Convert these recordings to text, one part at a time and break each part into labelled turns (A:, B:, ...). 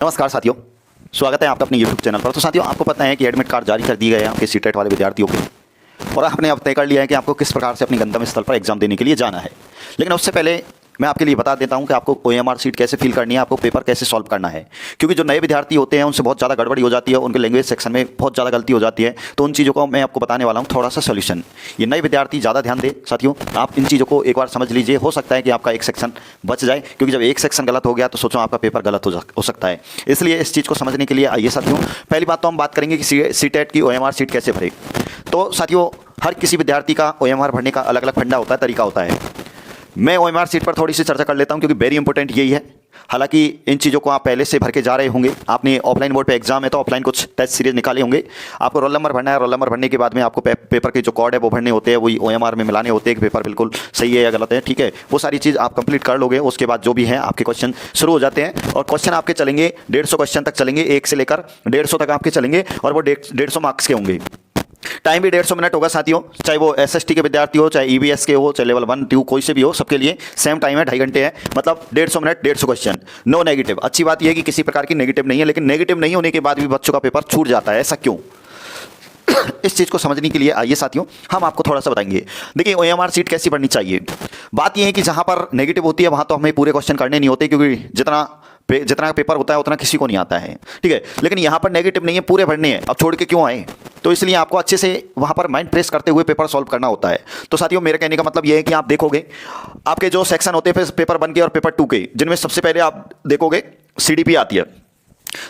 A: नमस्कार साथियों, स्वागत है आपका अपने YouTube चैनल पर। तो साथियों, आपको पता है कि एडमिट कार्ड जारी कर दिए गए हैं आपके सीटेट वाले विद्यार्थियों के, और आपने अब तय कर लिया है कि आपको किस प्रकार से अपनी गंतव्य स्थल पर एग्जाम देने के लिए जाना है। लेकिन उससे पहले मैं आपके लिए बता देता हूं कि आपको OMR सीट कैसे फिल करनी है, आपको पेपर कैसे सॉल्व करना है। क्योंकि जो नए विद्यार्थी होते हैं उनसे बहुत ज़्यादा गड़बड़ी हो जाती है, उनके लैंग्वेज सेक्शन में बहुत ज़्यादा गलती हो जाती है। तो उन चीज़ों को मैं आपको बताने वाला हूँ थोड़ा सा सोल्यूशन। ये नए विद्यार्थी ज़्यादा ध्यान दें साथियों, आप इन चीज़ों को एक बार समझ लीजिए। हो सकता है कि आपका एक सेक्शन बच जाए, क्योंकि जब एक सेक्शन गलत हो गया तो सोचो आपका पेपर गलत हो सकता है। इसलिए इस चीज़ को समझने के लिए आइए साथियों, पहली बात तो हम बात करेंगे कि सीटेट की OMR सीट कैसे भरे। तो साथियों, हर किसी विद्यार्थी का OMR भरने का अलग अलग फंडा होता है, तरीका होता है। मैं OMR सीट पर थोड़ी सी चर्चा कर लेता हूं, क्योंकि वेरी इंपॉर्टेंट यही है। हालांकि इन चीज़ों को आप पहले से भर के जा रहे होंगे, आपने ऑफलाइन बोर्ड पे एग्जाम है तो ऑफलाइन कुछ टेस्ट सीरीज निकाले होंगे। आपको रोल नंबर भरना है, रोल नंबर भरने के बाद में आपको पेपर के जो कोड है वो भरने होते हैं, वही OMR में मिलाने होते हैं कि पेपर बिल्कुल सही है या गलत है। ठीक है, वो सारी चीज़ आप कंप्लीट कर लोगे, उसके बाद जो भी है आपके क्वेश्चन शुरू हो जाते हैं। और क्वेश्चन आपके चलेंगे 150 क्वेश्चन तक चलेंगे, 1 से लेकर 150 तक आपके चलेंगे, और वो 150 मार्क्स के होंगे। टाइम भी 150 मिनट होगा साथियों, चाहे वो SST के विद्यार्थी हो, चाहे EBS के हो, चाहे लेवल 1 2 कोई से भी हो, सबके लिए सेम टाइम है, 2.5 घंटे है। मतलब 150 मिनट 150 क्वेश्चन, नो नेगेटिव। अच्छी बात यह है कि किसी प्रकार की नेगेटिव नहीं है, लेकिन नेगेटिव नहीं होने के बाद भी बच्चों का पेपर छूट जाता है, ऐसा क्यों? इस चीज़ को समझने के लिए आइए साथियों, हम आपको थोड़ा सा बताएंगे। देखिए, OMR सीट कैसी बननी चाहिए। बात यह है कि जहां पर नेगेटिव होती है वहां तो हमें पूरे क्वेश्चन करने नहीं होते, क्योंकि जितना पेपर होता है उतना किसी को नहीं आता है। ठीक है, लेकिन यहां पर नेगेटिव नहीं है, पूरे भरने हैं। अब छोड़ के क्यों आए? तो इसलिए आपको अच्छे से वहां पर माइंड प्रेस करते हुए पेपर सॉल्व करना होता है। तो साथियों, मेरे कहने का मतलब यह है कि आप देखोगे आपके जो सेक्शन होते हैं पेपर 1 के और पेपर 2 के, जिनमें सबसे पहले आप देखोगे CDP आती है।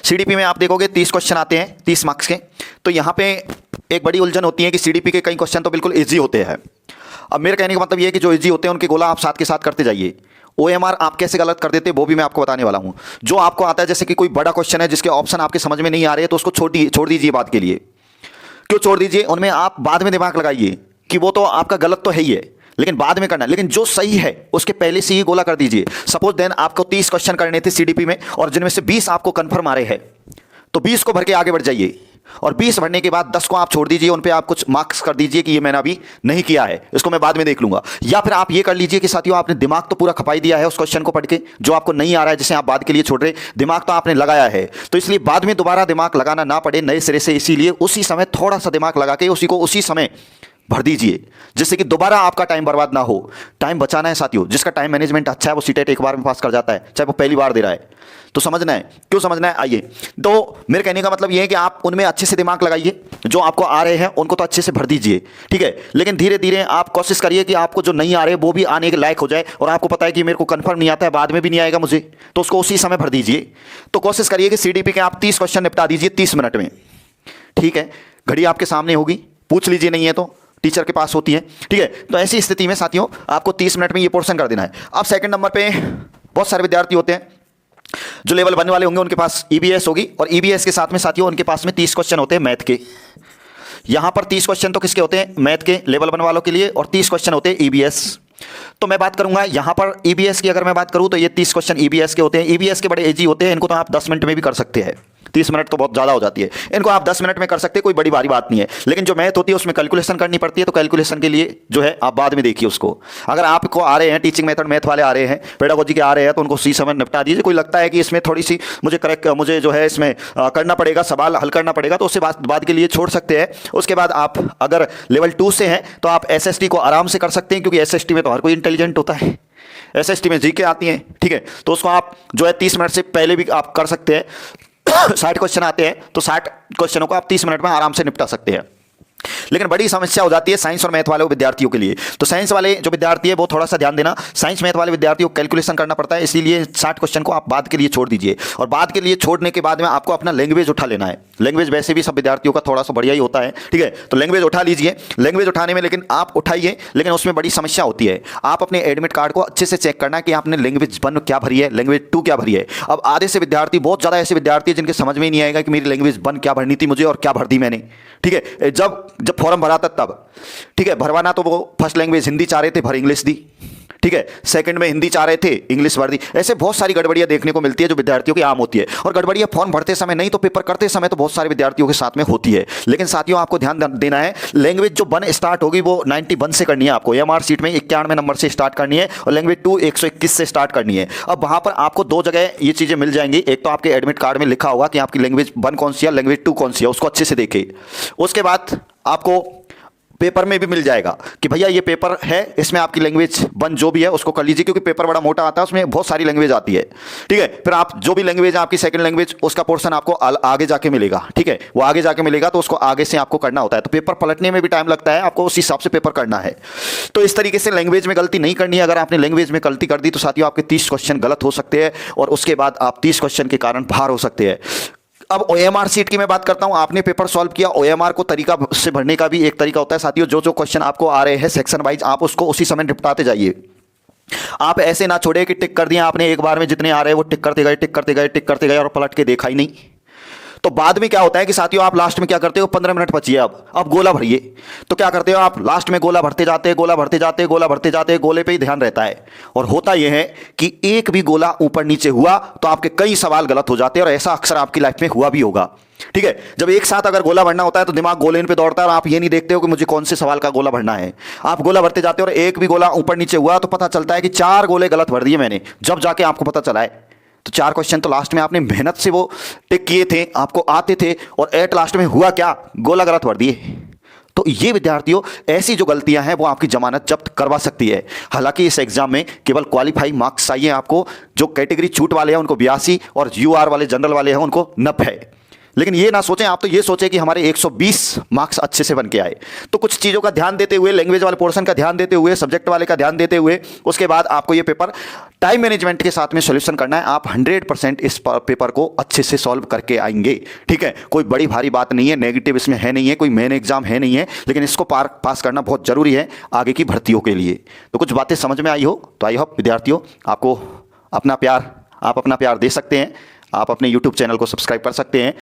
A: CDP में आप देखोगे 30 क्वेश्चन आते हैं, 30 मार्क्स के। तो यहाँ पे एक बड़ी उलझन होती है कि CDP के कई क्वेश्चन तो बिल्कुल ईजी होते हैं। अब मेरे कहने का मतलब ये है कि जो ईजी होते हैं उनके गोला आप साथ के साथ करते जाइए। OMR आप कैसे गलत कर देते हैं वो भी मैं आपको बताने वाला हूं। जो आपको आता है, जैसे कि कोई बड़ा क्वेश्चन है जिसके ऑप्शन आपके समझ में नहीं आ रहे हैं, तो उसको छोड़ दीजिए बात के लिए। क्यों छोड़ दीजिए? उनमें आप बाद में दिमाग लगाइए कि वो तो आपका गलत तो है ही है, लेकिन बाद में करना। लेकिन जो सही है उसके पहले से ही गोला कर दीजिए। सपोज देन आपको 30 क्वेश्चन करने थे CDP में, और जिनमें से 20 आपको कंफर्म आ रहे हैं, तो 20 को भर के आगे बढ़ जाइए। और 20 भरने के बाद 10 को आप छोड़ दीजिए, उन पे आप कुछ मार्क्स कर दीजिए कि ये मैंने अभी नहीं किया है, इसको मैं बाद में देख लूंगा। या फिर आप ये कर लीजिए कि साथियों, आपने दिमाग तो पूरा खपाई दिया है उस क्वेश्चन को पढ़ के, जो आपको नहीं आ रहा है, जिसे आप बाद के लिए छोड़ रहे, दिमाग तो आपने लगाया है। तो इसलिए बाद में दोबारा दिमाग लगाना ना पड़े नए सिरे से, इसीलिए उसी समय थोड़ा सा दिमाग लगा के उसी को उसी समय भर दीजिए, जिससे कि दोबारा आपका टाइम बर्बाद ना हो। टाइम बचाना है साथियों। जिसका टाइम मैनेजमेंट अच्छा है वो सीटेट एक बार में पास कर जाता है, चाहे वो पहली बार दे रहा है। तो समझना है, क्यों समझना है आइए। तो मेरे कहने का मतलब ये है कि आप उनमें अच्छे से दिमाग लगाइए, जो आपको आ रहे हैं उनको तो अच्छे से भर दीजिए। ठीक है, लेकिन धीरे धीरे आप कोशिश करिए कि आपको जो नहीं आ रहे वो भी आने के लायक हो जाए, और आपको पता है कि मेरे को कंफर्म नहीं आता है, बाद में भी नहीं आएगा मुझे, तो उसको उसी समय भर दीजिए। तो कोशिश करिए कि CDP के आप 30 क्वेश्चन निपटा दीजिए 30 मिनट में। ठीक है, घड़ी आपके सामने होगी, पूछ लीजिए, नहीं है तो टीचर के पास होती है। ठीक है, तो ऐसी स्थिति में साथियों आपको 30 मिनट में ये पोर्शन कर देना है। अब सेकंड नंबर पे बहुत सारे विद्यार्थी होते हैं जो लेवल 1 वाले होंगे, उनके पास EBS होगी, और EBS के साथ में साथियों उनके पास में 30 क्वेश्चन होते हैं मैथ के। यहां पर 30 क्वेश्चन तो किसके होते हैं? मैथ के, लेवल 1 वालों के लिए, और 30 क्वेश्चन होते हैं EBS। तो मैं बात करूंगा यहां पर EBS की, अगर मैं बात करूं तो ये 30 क्वेश्चन EBS के होते हैं। EBS के बड़े इजी होते हैं, इनको तो आप 10 मिनट में भी कर सकते हैं। 30 मिनट तो बहुत ज़्यादा हो जाती है, इनको आप 10 मिनट में कर सकते हैं, कोई बड़ी भारी बात नहीं है। लेकिन जो मैथ होती है उसमें कैलकुलेशन करनी पड़ती है, तो कैलकुलेशन के लिए जो है आप बाद में देखिए उसको। अगर आपको आ रहे हैं टीचिंग मेथड मैथ वाले आ रहे हैं, पेडागोजी के आ रहे हैं, तो उनको उसी समय निपटा दीजिए। कोई लगता है कि इसमें थोड़ी सी मुझे जो है इसमें करना पड़ेगा, सवाल हल करना पड़ेगा, तो उससे बाद के लिए छोड़ सकते हैं। उसके बाद आप अगर लेवल 2 से हैं तो आप SST को आराम से कर सकते हैं, क्योंकि SST में तो हर कोई इंटेलिजेंट होता है। SST में GK आती है। ठीक है, तो उसको आप जो है 30 मिनट से पहले भी आप कर सकते हैं। 60 क्वेश्चन आते हैं, तो 60 क्वेश्चनों को आप 30 मिनट में आराम से निपटा सकते हैं। लेकिन बड़ी समस्या हो जाती है साइंस और मैथ वाले विद्यार्थियों के लिए। तो साइंस वाले जो विद्यार्थी है वो थोड़ा सा ध्यान देना, साइंस मैथ वाले विद्यार्थियों को कैलकुलेशन करना पड़ता है, इसीलिए 60 क्वेश्चन को आप बाद के लिए छोड़ दीजिए। और बाद के लिए छोड़ने के बाद में आपको अपना लैंग्वेज उठा लेना है। लैंग्वेज वैसे भी सब विद्यार्थियों का थोड़ा सा बढ़िया ही होता है। ठीक है, तो लैंग्वेज उठा लीजिए। लैंग्वेज उठाने में लेकिन आप उठाइए, लेकिन उसमें बड़ी समस्या होती है। आप अपने एडमिट कार्ड को अच्छे से चेक करना कि आपने लैंग्वेज 1 क्या भरी है, लैंग्वेज 2 क्या भरी है। अब आधे से विद्यार्थी, बहुत ज़्यादा ऐसे विद्यार्थी जिनके समझ में नहीं आएगा कि मेरी लैंग्वेज 1 क्या भरनी थी मुझे और क्या भर दी मैंने। ठीक है, जब फॉर्म भरा था तब, ठीक है, भरवाना तो वो फर्स्ट लैंग्वेज हिंदी चाह रहे थे, भर इंग्लिश दी। ठीक है, सेकंड में हिंदी चाह रहे थे, इंग्लिश भर दी। ऐसे बहुत सारी गड़बड़ियां देखने को मिलती है जो विद्यार्थियों की आम होती है, और गड़बड़ियां फॉर्म भरते समय नहीं तो पेपर करते समय तो बहुत सारे विद्यार्थियों के साथ में होती है। लेकिन साथियों आपको ध्यान देना है, लैंग्वेज जो 1 स्टार्ट होगी वो 91 से करनी है आपको, एमआर सीट में 91 नंबर से स्टार्ट करनी है, और लैंग्वेज 2 121 से स्टार्ट करनी है। अब वहां पर आपको 2 जगह ये चीजें मिल जाएंगी, एक तो आपके एडमिट कार्ड में लिखा होगा कि आपकी लैंग्वेज 1 कौन सी है, लैंग्वेज 2 कौन सी है, उसको अच्छे से देखें। उसके बाद आपको पेपर में भी मिल जाएगा कि भैया ये पेपर है, इसमें आपकी लैंग्वेज 1 जो भी है उसको कर लीजिए, क्योंकि पेपर बड़ा मोटा आता है, उसमें बहुत सारी लैंग्वेज आती है। ठीक है, फिर आप जो भी लैंग्वेज है आपकी सेकंड लैंग्वेज, उसका पोर्शन आपको आगे जाके मिलेगा। ठीक है, वो आगे जाके मिलेगा तो उसको आगे से आपको करना होता है, तो पेपर पलटने में भी टाइम लगता है, आपको उस हिसाब से पेपर करना है। तो इस तरीके से लैंग्वेज में गलती नहीं करनी है। अगर आपने लैंग्वेज में गलती कर दी तो साथियों आपके 30 क्वेश्चन गलत हो सकते हैं, और उसके बाद आप 30 क्वेश्चन के कारण बाहर हो सकते हैं। अब ओएमआर सीट की मैं बात करता हूं, आपने पेपर सॉल्व किया, ओएमआर को तरीका से भरने का भी एक तरीका होता है साथियों। जो जो क्वेश्चन आपको आ रहे हैं सेक्शन वाइज, आप उसको उसी समय निपटाते जाइए। आप ऐसे ना छोड़े कि टिक कर दिया आपने एक बार में, जितने आ रहे हैं वो टिक करते गए, टिक करते गए, टिक करते गए, और पलट के देखा ही नहीं। तो बाद में क्या होता है कि साथियों आप लास्ट में क्या करते हो, 15 मिनट बचिए, अब गोला भरिए। तो क्या करते हो आप, लास्ट में गोला भरते जाते, गोला भरते जाते, गोला भरते जाते, गोले पे ही ध्यान रहता है। और होता यह है कि एक भी गोला ऊपर नीचे हुआ तो आपके कई सवाल गलत हो जाते हैं, और ऐसा अक्सर आपकी लाइफ में हुआ भी होगा। ठीक है, जब एक साथ अगर गोला भरना होता है तो दिमाग गोले पे दौड़ता है, और आप ये नहीं देखते हो कि मुझे कौन से सवाल का गोला भरना है। आप गोला भरते जाते हो और एक भी गोला ऊपर नीचे हुआ तो पता चलता है कि 4 गोले गलत भर दिए मैंने, जब जाके आपको पता चला है। तो 4 क्वेश्चन तो लास्ट में आपने मेहनत से वो टिक किए थे, आपको आते थे, और एट लास्ट में हुआ क्या, गोला गलत भर दिए। तो ये विद्यार्थियों ऐसी जो गलतियां हैं वो आपकी जमानत जब्त करवा सकती है। हालांकि इस एग्जाम में केवल क्वालिफाई मार्क्स चाहिए आपको, जो कैटेगरी छूट वाले हैं उनको 82, और यूआर वाले जनरल वाले हैं उनको 90 है। लेकिन ये ना सोचें, आप तो ये सोचें कि हमारे 120 मार्क्स अच्छे से बन के आए। तो कुछ चीज़ों का ध्यान देते हुए, लैंग्वेज वाले पोर्शन का ध्यान देते हुए, सब्जेक्ट वाले का ध्यान देते हुए, उसके बाद आपको ये पेपर टाइम मैनेजमेंट के साथ में सॉल्यूशन करना है। आप 100% इस पेपर को अच्छे से सॉल्व करके आएंगे। ठीक है, कोई बड़ी भारी बात नहीं है, नेगेटिव इसमें है नहीं है, कोई मेन एग्जाम है नहीं है, लेकिन इसको पास करना बहुत जरूरी है आगे की भर्तियों के लिए। तो कुछ बातें समझ में आई हो तो आई होप विद्यार्थियों आपको अपना प्यार दे सकते हैं। आप अपने YouTube चैनल को सब्सक्राइब कर सकते हैं।